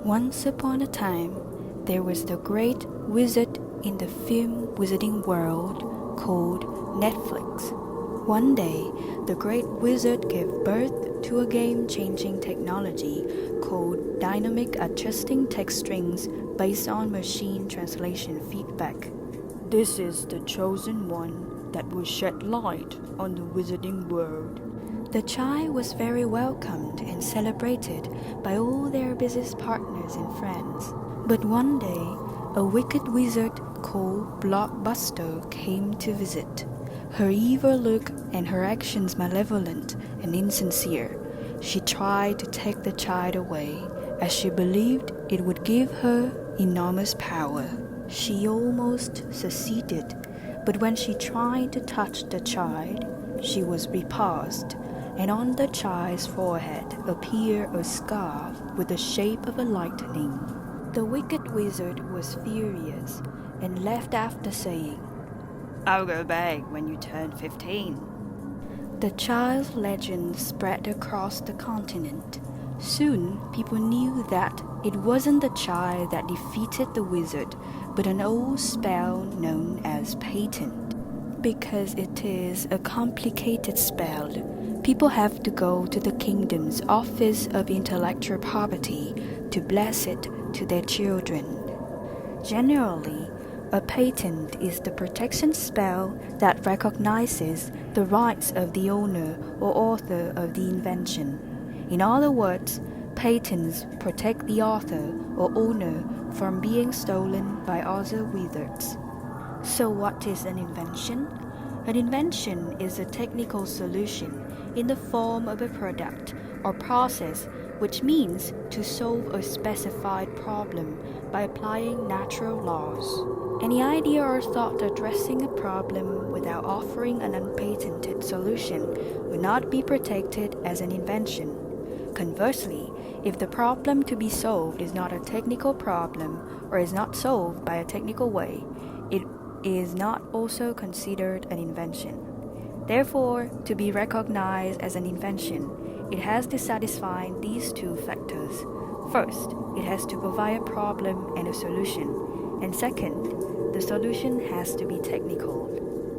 Once upon a time, there was the great wizard in the film wizarding world called Netflix. One day, the great wizard gave birth to a game-changing technology called dynamic adjusting text strings based on machine translation feedback. This is the chosen one that will shed light on the wizarding world. The child was very welcomed and celebrated by all their business partners and friends. But one day, a wicked wizard called Blockbuster came to visit. Her evil look and her actions malevolent and insincere, she tried to take the child away, as she believed it would give her enormous power. She almost succeeded, but when she tried to touch the child, she was repulsed, and on the child's forehead appeared a scarf with the shape of a lightning. The wicked wizard was furious and left after saying, "I'll go back when you turn 15. The child's legend spread across the continent. Soon, people knew that it wasn't the child that defeated the wizard, but an old spell known as patent. Because it is a complicated spell, people have to go to the kingdom's Office of Intellectual Property to bless it to their children. Generally, a patent is the protection spell that recognizes the rights of the owner or author of the invention. In other words, patents protect the author or owner from being stolen by other wizards. So what is an invention? An invention is a technical solution in the form of a product or process, which means to solve a specified problem by applying natural laws. Any idea or thought addressing a problem without offering an unpatented solution will not be protected as an invention. Conversely, if the problem to be solved is not a technical problem or is not solved by a technical way, it is not also considered an invention. Therefore, to be recognized as an invention, it has to satisfy these two factors. First, it has to provide a problem and a solution. And second, the solution has to be technical.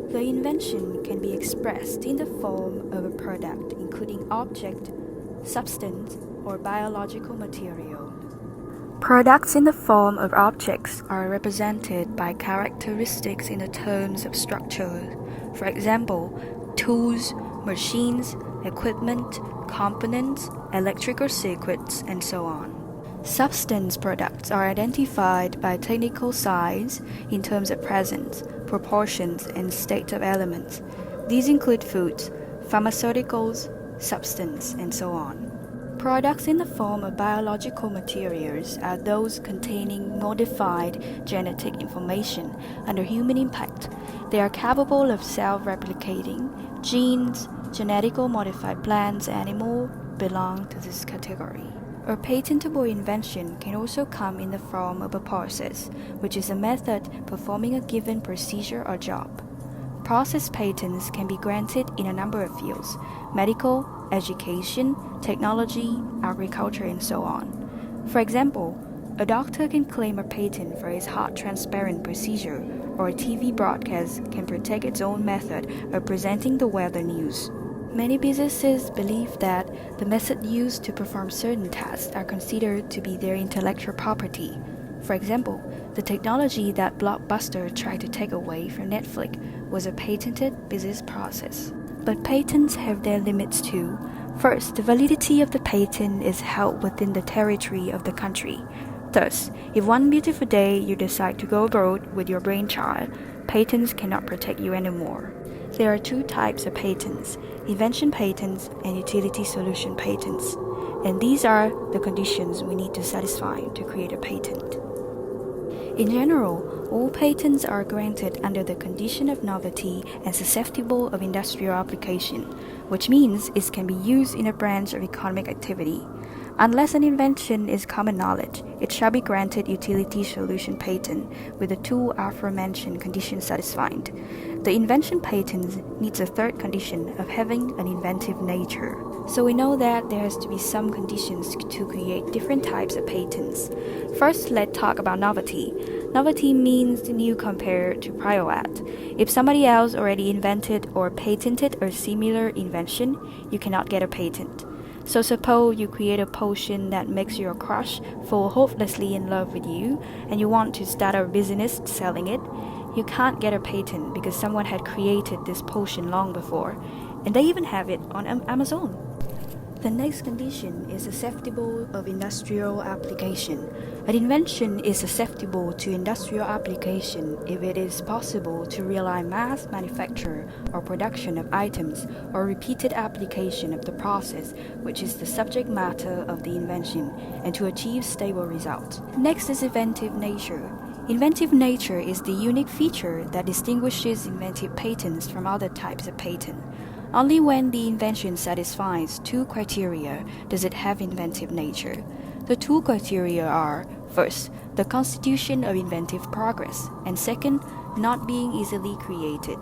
The invention can be expressed in the form of a product, including object, substance, or biological material. Products in the form of objects are represented by characteristics in the terms of structure. For example, tools, machines, equipment, components, electrical circuits, and so on. Substance products are identified by technical size in terms of presence, proportions, and state of elements. These include foods, pharmaceuticals, substance, and so on. Products in the form of biological materials are those containing modified genetic information under human impact. They are capable of self-replicating. Genes, genetically modified plants, animals belong to this category. A patentable invention can also come in the form of a process, which is a method performing a given procedure or job. Process patents can be granted in a number of fields: medical, education, technology, agriculture, and so on. For example, a doctor can claim a patent for his heart transparent procedure, or a TV broadcast can protect its own method of presenting the weather news. Many businesses believe that the method used to perform certain tasks are considered to be their intellectual property. For example, the technology that Blockbuster tried to take away from Netflix was a patented business process. But patents have their limits too. First, the validity of the patent is held within the territory of the country. Thus, if one beautiful day you decide to go abroad with your brainchild, patents cannot protect you anymore. There are two types of patents: invention patents and utility solution patents. And these are the conditions we need to satisfy to create a patent. In general, all patents are granted under the condition of novelty and susceptible of industrial application, which means it can be used in a branch of economic activity. Unless an invention is common knowledge, it shall be granted utility solution patent with the two aforementioned conditions satisfied. The invention patent needs a third condition of having an inventive nature. So we know that there has to be some conditions to create different types of patents. First, let's talk about novelty. Novelty means new compared to prior art. If somebody else already invented or patented a similar invention, you cannot get a patent. So suppose you create a potion that makes your crush fall hopelessly in love with you and you want to start a business selling it. You can't get a patent because someone had created this potion long before, and they even have it on Amazon. The next condition is susceptible of industrial application. An invention is susceptible to industrial application if it is possible to realize mass manufacture or production of items or repeated application of the process, which is the subject matter of the invention, and to achieve stable results. Next is inventive nature. Inventive nature is the unique feature that distinguishes inventive patents from other types of patent. Only when the invention satisfies two criteria does it have inventive nature. The two criteria are, first, the constitution of inventive progress, and second, not being easily created.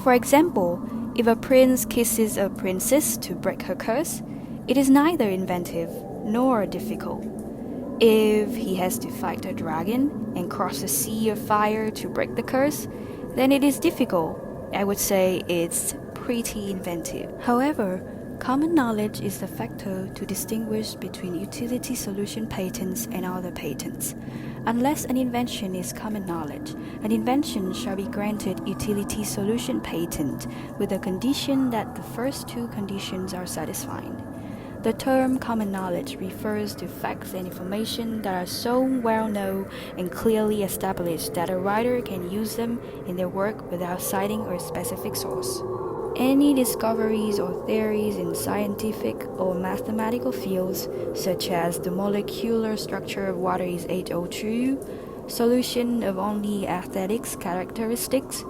For example, if a prince kisses a princess to break her curse, it is neither inventive nor difficult. If he has to fight a dragon and cross a sea of fire to break the curse, then it is difficult. I would say it's pretty inventive. However, common knowledge is the factor to distinguish between utility solution patents and other patents. Unless an invention is common knowledge, an invention shall be granted utility solution patent with the condition that the first two conditions are satisfied. The term common knowledge refers to facts and information that are so well known and clearly established that a writer can use them in their work without citing a specific source. Any discoveries or theories in scientific or mathematical fields, such as the molecular structure of water is H02, solution of only aesthetics characteristics,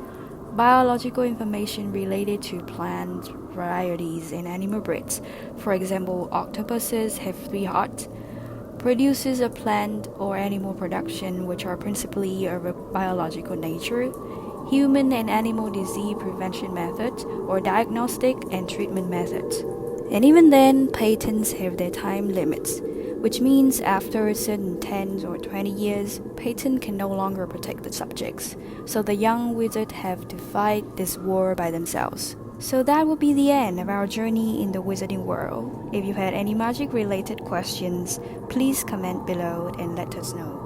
biological information related to plant varieties and animal breeds, for example, octopuses have 3 hearts, produces of plant or animal production which are principally of a biological nature, human and animal disease prevention methods, or diagnostic and treatment methods. And even then, patents have their time limits, which means after a certain 10 or 20 years, patent can no longer protect the subjects, so the young wizards have to fight this war by themselves. So that will be the end of our journey in the wizarding world. If you had any magic-related questions, please comment below and let us know.